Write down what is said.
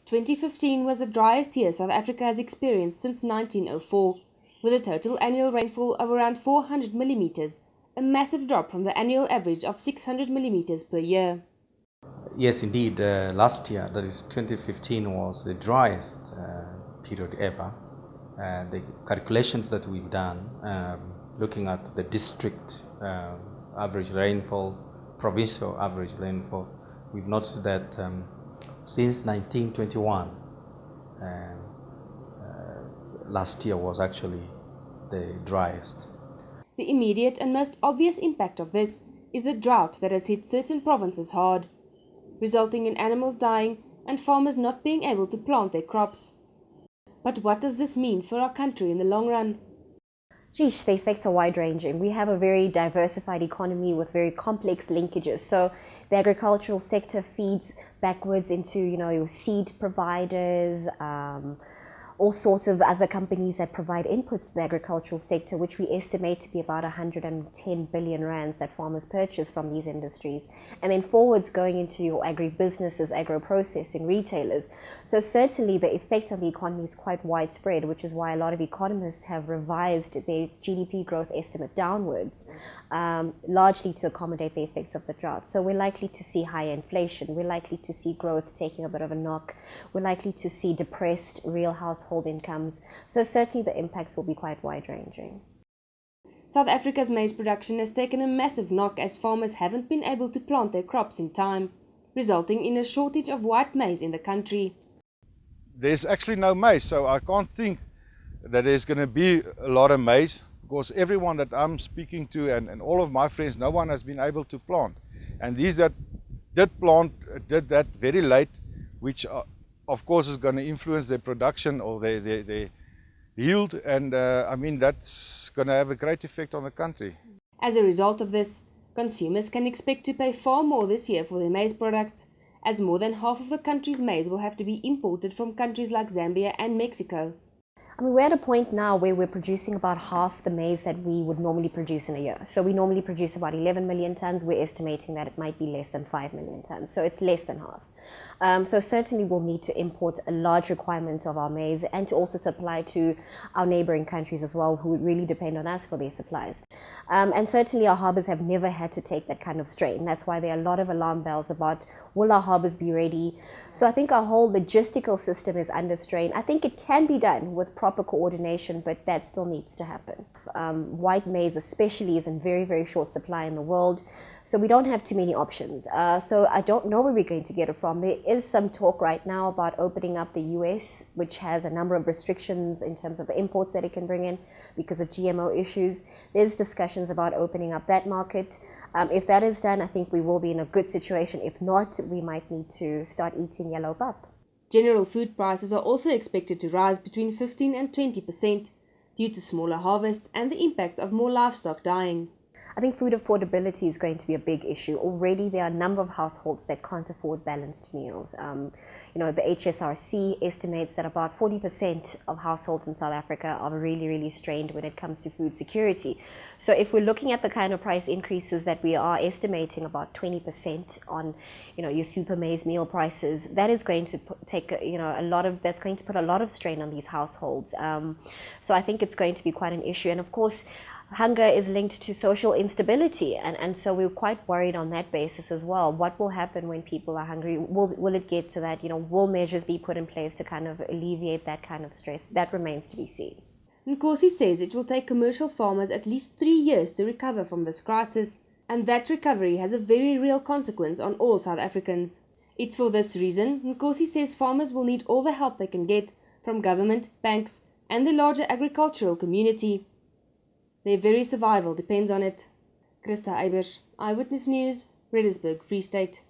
2015 was the driest year South Africa has experienced since 1904, with a total annual rainfall of around 400 millimeters, a massive drop from the annual average of 600 millimeters per year. Yes, indeed. Last year, that is 2015, was the driest period ever. The calculations that we've done, looking at the district average rainfall, provincial average rainfall, we've noticed that since 1921, last year was actually the driest. The immediate and most obvious impact of this is the drought that has hit certain provinces hard, resulting in animals dying and farmers not being able to plant their crops. But what does this mean for our country in the long run? Geesh, the effects are wide-ranging. We have a very diversified economy with very complex linkages. So the agricultural sector feeds backwards into, your seed providers, all sorts of other companies that provide inputs to the agricultural sector, which we estimate to be about 110 billion rands that farmers purchase from these industries. And then forwards going into your agribusinesses, agro-processing, retailers. So certainly the effect on the economy is quite widespread, which is why a lot of economists have revised their GDP growth estimate downwards, largely to accommodate the effects of the drought. So we're likely to see higher inflation. We're likely to see growth taking a bit of a knock. We're likely to see depressed real household incomes. So certainly the impacts will be quite wide-ranging. South Africa's maize production has taken a massive knock as farmers haven't been able to plant their crops in time, resulting in a shortage of white maize in the country. There's actually no maize, so I can't think that there's going to be a lot of maize, because everyone that I'm speaking to and all of my friends, no one has been able to plant. And these that did plant did that very late, which of course is going to influence their production or their yield, and that's going to have a great effect on the country. As a result of this, consumers can expect to pay far more this year for their maize products, as more than half of the country's maize will have to be imported from countries like Zambia and Mexico. We're at a point now where we're producing about half the maize that we would normally produce in a year. So we normally produce about 11 million tons. We're estimating that it might be less than 5 million tons. So it's less than half. So certainly we'll need to import a large requirement of our maize and to also supply to our neighboring countries as well, who really depend on us for their supplies. And certainly our harbours have never had to take that kind of strain. That's why there are a lot of alarm bells about, will our harbours be ready? So I think our whole logistical system is under strain. I think it can be done with proper coordination, but that still needs to happen. White maize especially is in very, very short supply in the world. So we don't have too many options. So I don't know where we're going to get it from. There is some talk right now about opening up the US, which has a number of restrictions in terms of the imports that it can bring in because of GMO issues. There's discussions about opening up that market. If that is done, I think we will be in a good situation. If not, we might need to start eating yellow pap. General food prices are also expected to rise between 15 and 20% due to smaller harvests and the impact of more livestock dying. I think food affordability is going to be a big issue. Already there are a number of households that can't afford balanced meals. The HSRC estimates that about 40% of households in South Africa are really, really strained when it comes to food security. So if we're looking at the kind of price increases that we are estimating, about 20% on, your super maize meal prices, that is going to that's going to put a lot of strain on these households. So I think it's going to be quite an issue. And of course, hunger is linked to social instability, and so we're quite worried on that basis as well. What will happen when people are hungry? Will it get to that? Will measures be put in place to kind of alleviate that kind of stress? That remains to be seen. Nkosi says it will take commercial farmers at least 3 years to recover from this crisis, and that recovery has a very real consequence on all South Africans. It's for this reason Nkosi says farmers will need all the help they can get from government, banks, and the larger agricultural community. Their very survival depends on it. Christa, Eybers, Eyewitness News, Reddersburg, Free State.